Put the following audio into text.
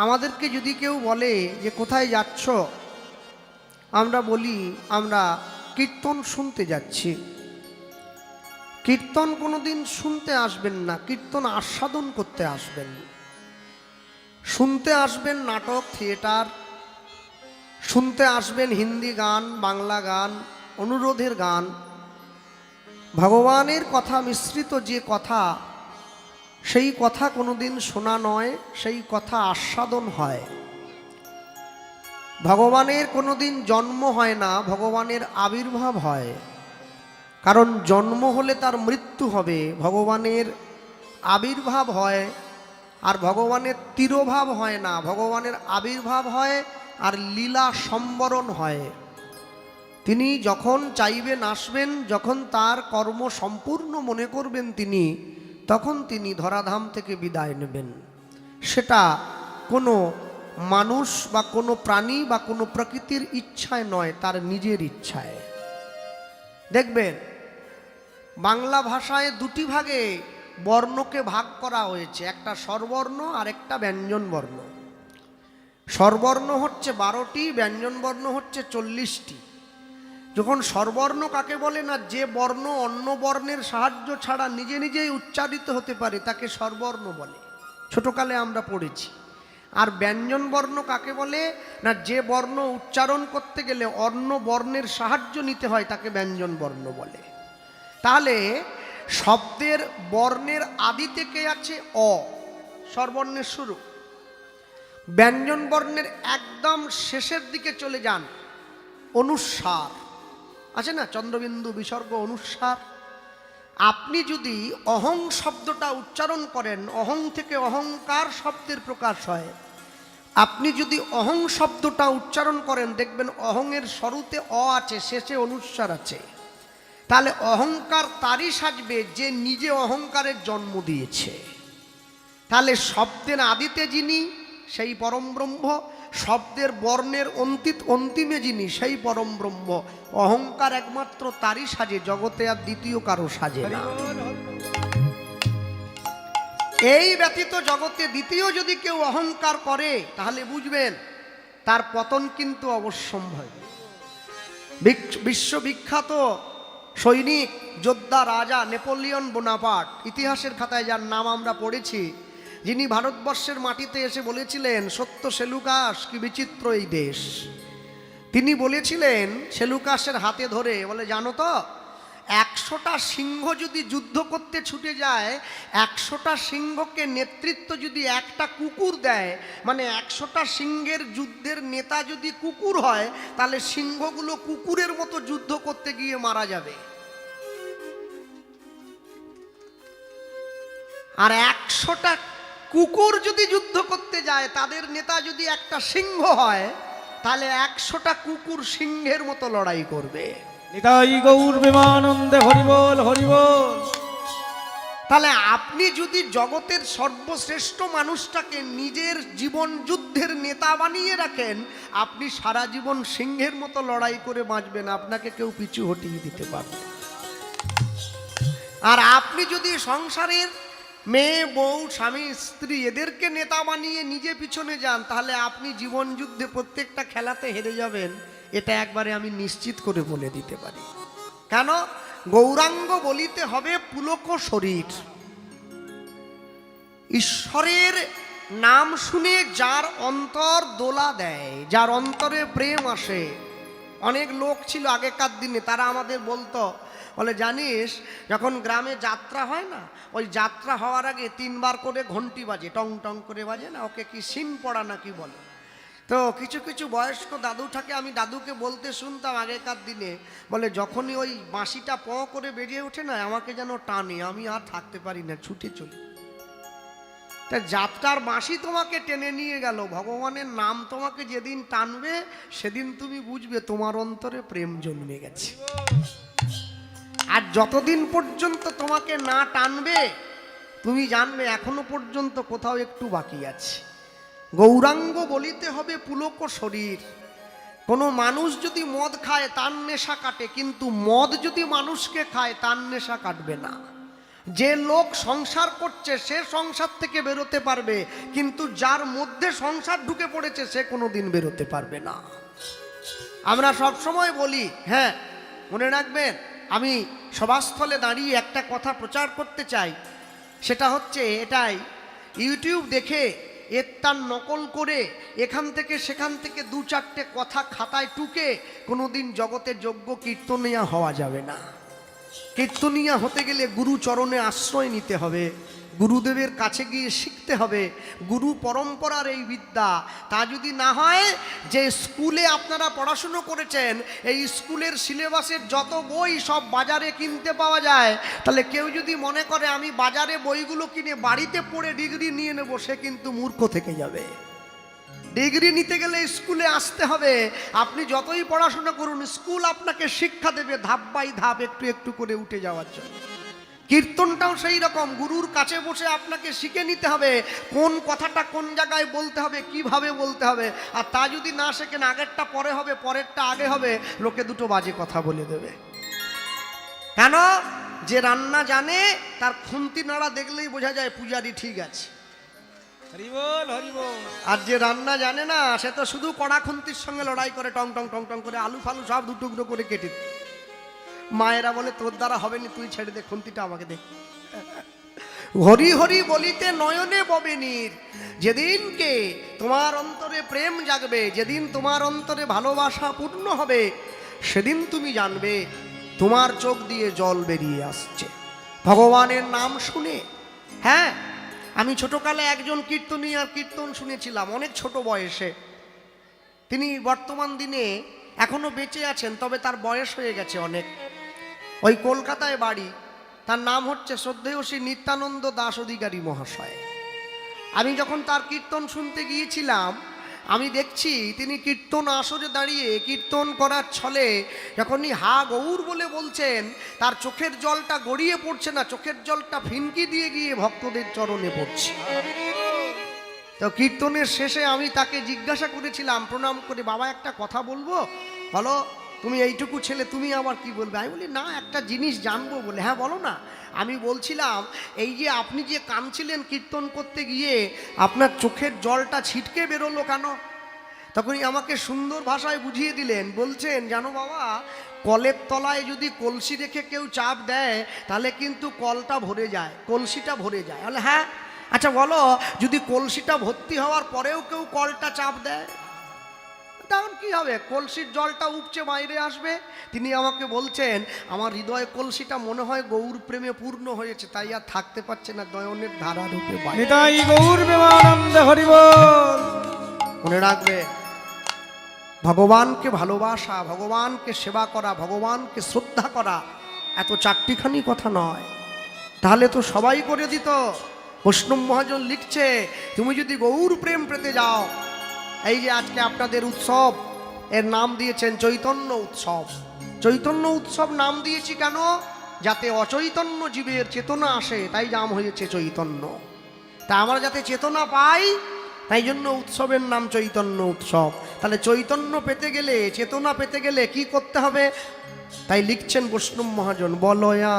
আমাদেরকে যদি কেউ বলে যে কোথায় যাচ্ছ, আমরা বলি আমরা কীর্তন শুনতে যাচ্ছি। কীর্তন কোনোদিন শুনতে আসবেন না, কীর্তন আস্বাদন করতে আসবেন। শুনতে আসবেন নাটক, থিয়েটার, শুনতে আসবেন হিন্দি গান, বাংলা গান, অনুরোধের গান। ভগবানের কথা মিশ্রিত যে কথা, সেই কথা কোনোদিন শোনা নয়, সেই কথা আস্বাদন হয়। ভগবানের কোনোদিন জন্ম হয় না, ভগবানের আবির্ভাব হয়। কারণ জন্ম হলে তার মৃত্যু হবে, ভগবানের আবির্ভাব হয়। আর ভগবানের তিরোভাব হয় না, ভগবানের আবির্ভাব হয় আর লীলা সম্বরণ হয়। তিনি যখন চাইবেন আসবেন, যখন তার কর্ম সম্পূর্ণ মনে করবেন তিনি, তখন তিনি ধরাধাম থেকে বিদায় নেবেন। সেটা কোনো মানুষ বা কোনো প্রাণী বা কোনো প্রকৃতির ইচ্ছায় নয়, তার নিজের ইচ্ছায়। দেখবেন বাংলা ভাষায় দুটি ভাগে বর্ণকে ভাগ করা হয়েছে, একটা স্বরবর্ণ আর একটা ব্যঞ্জন বর্ণ। স্বরবর্ণ হচ্ছে 12টি, ব্যঞ্জন বর্ণ হচ্ছে 40টি। যখন স্বরবর্ণ কাকে বলে না, যে বর্ণ অন্য বর্ণের সাহায্য ছাড়া নিজে নিজেই উচ্চারিত হতে পারে তাকে স্বরবর্ণ বলে, ছোটকালে আমরা পড়েছি। আর ব্যঞ্জন বর্ণ কাকে বলে না, যে বর্ণ উচ্চারণ করতে গেলে অন্য বর্ণের সাহায্য নিতে হয় তাকে ব্যঞ্জন বর্ণ বলে। তাহলে শব্দের বর্ণের আদি থেকে আছে অ, স্বরবর্ণের শুরু। ব্যঞ্জন বর্ণের একদম শেষের দিকে চলে যান, অনুস্বার আছে না, চন্দ্রবিন্দু বিসর্গ অনুস্বার। আপনি যদি অহং শব্দটা উচ্চারণ করেন, অহং থেকে অহংকার শব্দের প্রকাশ হয়। আপনি যদি অহং শব্দটা উচ্চারণ করেন, দেখবেন অহংয়ের শুরুতে অ আছে, শেষে অনুস্বার আছে। তাহলে অহংকার তারই সাজবে যে নিজে অহংকারের জন্ম দিয়েছে। তাহলে শব্দের আদিতে যিনি, সেই পরম ব্রহ্ম। শব্দের বর্ণের অন্তিমে যিনি, সেই পরম ব্রহ্ম। অহংকার একমাত্র তারই সাজে, জগতে আর দ্বিতীয় কারো সাজে না। এই ব্যতীত জগতে দ্বিতীয় যদি কেউ অহংকার করে, তাহলে বুঝবেন তার পতন কিন্তু অবশ্যম্ভাবী। বিশ্ববিখ্যাত সৈনিক, যোদ্ধা, রাজা নেপোলিয়ন বোনাপার্ট, ইতিহাসের খাতায় যার নাম আমরা পড়েছি, যিনি ভারতবর্ষের মাটিতে এসে বলেছিলেন, সত্য সেলুকাস কি বিচিত্র এই দেশ। তিনি বলেছিলেন সেলুকাসের হাতে ধরে, বলে জানো তো, 100টা সিংহ যদি যুদ্ধ করতে ছুটে যায়, 100টা সিংহকে নেতৃত্ব যদি একটা কুকুর দেয়, মানে 100টা সিংহের যুদ্ধের নেতা যদি কুকুর হয়, তাহলে সিংহগুলো কুকুরের মতো যুদ্ধ করতে গিয়ে মারা যাবে। আর 100টা কুকুর যদি যুদ্ধ করতে যায়, তাদের নেতা যদি একটা সিংহ হয়, তাহলে 100টা কুকুর সিংহের মতো লড়াই করবে। নিতাই গৌর প্রেমানন্দে হরিবোল হরিবোল। তাহলে আপনি যদি জগতের সর্বশ্রেষ্ঠ মানুষটাকে নিজের জীবন যুদ্ধের নেতা বানিয়ে রাখেন, আপনি সারা জীবন সিংহের মতো লড়াই করে বাঁচবেন, আপনাকে কেউ পিছু হটিয়ে দিতে পারবে। আর আপনি যদি সংসারের মেয়ে, বউ, স্বামী, স্ত্রী এদেরকে নেতা বানিয়ে নিজে পিছনে যান, তাহলে আপনি জীবন যুদ্ধে প্রত্যেকটা খেলাতে হেরে যাবেন। এটা একবারে আমি নিশ্চিত করে বলে দিতে পারি। কেন? গৌরাঙ্গ বলিতে হবে পুলক শরীর। ঈশ্বরের নাম শুনে যার অন্তর দোলা দেয়, যার অন্তরে প্রেম আসে। অনেক লোক ছিল আগেকার দিনে, তারা আমাদের বলতো, বলে জানিস যখন গ্রামে যাত্রা হয় না, ওই যাত্রা হওয়ার আগে 3 বার করে ঘন্টি বাজে, টং টং করে বাজে না, ওকে কি সিন পড়া নাকি বলে। তো কিছু কিছু বয়স্ক দাদু থাকে, আমি দাদুকে বলতে শুনতাম আগেকার দিনে, বলে যখনই ওই বাঁশিটা প করে বেরিয়ে ওঠে না, আমাকে যেন টানে, আমি আর থাকতে পারি না, ছুটে চলি। তা যাত্রার বাঁশি তোমাকে টেনে নিয়ে গেল, ভগবানের নাম তোমাকে যেদিন টানবে, সেদিন তুমি বুঝবে তোমার অন্তরে প্রেম জন্মে গেছে। আর যতদিন পর্যন্ত তোমাকে না টানবে, তুমি জানবে এখনো পর্যন্ত কোথাও একটু বাকি আছে। গৌরাঙ্গ বলিতে হবে পুলক শরীর। কোনো মানুষ যদি মদ খায় তার নেশা কাটে, কিন্তু মদ যদি মানুষকে খায় তার নেশা কাটবে না। যে লোক সংসার করছে সে সংসার থেকে বেরোতে পারবে, কিন্তু যার মধ্যে সংসার ঢুকে পড়েছে সে কোনোদিন বেরোতে পারবে না। আমরা সব সময় বলি, হ্যাঁ মনে রাখবেন, আমি সভাস্থলে দাঁড়িয়ে একটা কথা প্রচার করতে চাই, সেটা হচ্ছে এটাই, ইউটিউব দেখে এর তার নকল করে এখান থেকে সেখান থেকে দু চারটে কথা খাতায় টুকে কোনোদিন জগতে যোগ্য কীর্তনিয়া হওয়া যাবে না। কীর্তনিয়া হতে গেলে গুরু চরণে আশ্রয় নিতে হবে, গুরুদেবের কাছে গিয়ে শিখতে হবে, গুরু পরম্পরার এই বিদ্যা। তা যদি না হয়, যে স্কুলে আপনারা পড়াশুনো করেছেন এই স্কুলের সিলেবাসের যত বই সব বাজারে কিনতে পাওয়া যায়, তাহলে কেউ যদি মনে করে আমি বাজারে বইগুলো কিনে বাড়িতে পড়ে ডিগ্রি নিয়ে নেব, সে কিন্তু মূর্খ থেকে যাবে। ডিগ্রি নিতে গেলে স্কুলে আসতে হবে। আপনি যতই পড়াশোনা করুন, স্কুল আপনাকে শিক্ষা দেবে ধাপ বাই ধাপ, একটু একটু করে উঠে যাওয়ার জন্য। কীর্তনটাও সেই রকম, গুরুর কাছে বসে আপনাকে শিখে নিতে হবে কোন কথাটা কোন জায়গায় বলতে হবে, কিভাবে বলতে হবে। আর তা যদি না শেখেন, আগেরটা পরে হবে, পরেরটা আগে হবে, লোকে দুটো বাজে কথা বলে দেবে। কেন? যে রান্না জানে তার খুন্তি নাড়া দেখলেই বোঝা যায় পূজারি ঠিক আছে। হরিবল হরিবল। আর যে রান্না জানে না সে তো শুধু কড়া খুন্তির সঙ্গে লড়াই করে, টং টং টং টং করে আলু ফালু সব দুটুকরো করে কেটে দেয়। মায়েরা বলে তোর দ্বারা হবে না, তুই ছেড়ে দে, খুন্তিটা আমাকে দে। হরি হরি বলিতে নয়নে ববে নীর। যেদিনকে তোমার অন্তরে প্রেম জাগবে, যেদিন তোমার অন্তরে ভালোবাসা পূর্ণ হবে, সেদিন তুমি জানবে তোমার চোখ দিয়ে জল বেরিয়ে আসছে ভগবানের নাম শুনে। হ্যাঁ, আমি ছোটকালে একজন কীর্তনীয়ার কীর্তন শুনেছিলাম, অনেক ছোট বয়সে। তিনি বর্তমান দিনে এখনো বেঁচে আছেন, তবে তার বয়স হয়ে গেছে অনেক। ওই কলকাতায় বাড়ি, তার নাম হচ্ছে শ্রদ্ধেয় শ্রী নিত্যানন্দ দাস অধিকারী মহাশয়। আমি যখন তার কীর্তন শুনতে গিয়েছিলাম, আমি দেখছি তিনি কীর্তন আসরে দাঁড়িয়ে কীর্তন করার ছলে যখনই হা গৌর বলে বলছেন, তার চোখের জলটা গড়িয়ে পড়ছে না, চোখের জলটা ফিনকি দিয়ে গিয়ে ভক্তদের চরণে পড়ছে। তো কীর্তনের শেষে আমি তাকে জিজ্ঞাসা করেছিলাম প্রণাম করে, বাবা একটা কথা বলবো? বলো। তুমি এইটুকু ছেলে, তুমি আমার কি বলবে? আমি বলি না, একটা জিনিস জানবো। বলে হ্যাঁ বলো না। আমি বলছিলাম, এই যে আপনি যে কাঁদছিলেন কীর্তন করতে গিয়ে, আপনার চোখের জলটা ছিটকে বেরোলো কেন? তখনই আমাকে সুন্দর ভাষায় বুঝিয়ে দিলেন। বলছেন, জানো বাবা, কলের তলায় যদি কলসি রেখে কেউ চাপ দেয় তাহলে কিন্তু কলটা ভরে যায়, কলসিটা ভরে যায়। বলে হ্যাঁ, আচ্ছা বলো, যদি কলসিটা ভর্তি হওয়ার পরেও কেউ কলটা চাপ দেয় তখন কি হবে? কলসির জলটা উপচে বাইরে আসবে। তিনি আমাকে বলছেন, আমার হৃদয় কলসিটা মনে হয় গৌর প্রেমে পূর্ণ হয়েছে, তাই আর থাকতে পারছে না, নয়নের ধারা রূপে বাইরে। নিতাই গৌর প্রেমানন্দে হরিবল। মনে রাখবে, ভগবানকে ভালোবাসা, ভগবানকে সেবা করা, ভগবানকে শ্রদ্ধা করা এত চারটিখানি কথা নয়। তাহলে তো সবাই করে দিত। বৈষ্ণব মহাজন লিখছে, তুমি যদি গৌর প্রেম পেতে যাও, এই যে আজকে আপনাদের উৎসব, এর নাম দিয়েছেন চৈতন্য উৎসব। চৈতন্য উৎসব নাম দিয়েছি কেন? যাতে অচৈতন্য জীবের চেতনা আসে, তাই নাম হয়েছে চৈতন্য। তা আমরা যাতে চেতনা পাই, তাই জন্য উৎসবের নাম চৈতন্য উৎসব। তাহলে চৈতন্য পেতে গেলে, চেতনা পেতে গেলে কি করতে হবে? তাই লিখছেন বৈষ্ণব মহাজন, বলয়া